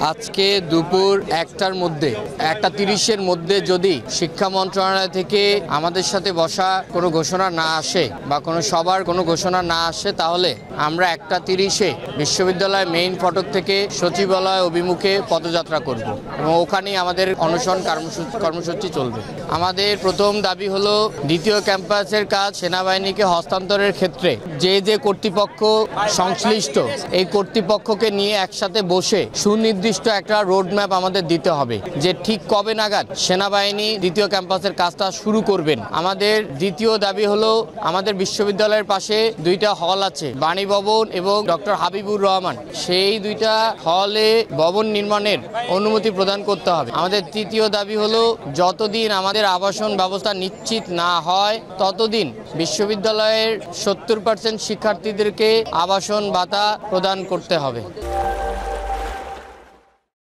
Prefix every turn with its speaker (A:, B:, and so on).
A: আজকে দুপুর 1টার মধ্যে 1:30-এর মধ্যে যদি শিক্ষা মন্ত্রণালয় থেকে আমাদের সাথে বসা কোনো ঘোষণা না আসে বা কোনো সবার কোনো ঘোষণা না আসে, তাহলে আমরা 1:30-এ বিশ্ববিদ্যালয় মেইন ফটক থেকে সচিবালয় অভিমুখে পদযাত্রা করব এবং ওখানেই আমাদের অনশন কর্মসূচি চলবে। আমাদের প্রথম দাবি হলো দ্বিতীয় ক্যাম্পাসের কাজ সেনাবাহিনীকে হস্তান্তরের ক্ষেত্রে যে কর্তৃপক্ষ সংশ্লিষ্ট, এই কর্তৃপক্ষকে নিয়ে একসাথে বসে সুনির্দিষ্ট একটা রোডম্যাপ আমাদের দিতে হবে যে ঠিক কবে নাগাদ সেনাবাহিনী দ্বিতীয় ক্যাম্পাসের কাজটা শুরু করবেন। আমাদের দ্বিতীয় দাবি হলো আমাদের বিশ্ববিদ্যালয়ের পাশে 2টা হল আছে, বাণী ভবন এবং ডক্টর হাবিবুর রহমান, সেই 2টা হলে ভবন নির্মাণের অনুমতি প্রদান করতে হবে। আমাদের তৃতীয় দাবি হলো যতদিন আমাদের আবাসন ব্যবস্থা নিশ্চিত না হয় ততদিন বিশ্ববিদ্যালয়ের 70% শিক্ষার্থীদেরকে আবাসন ভাতা প্রদান করতে হবে।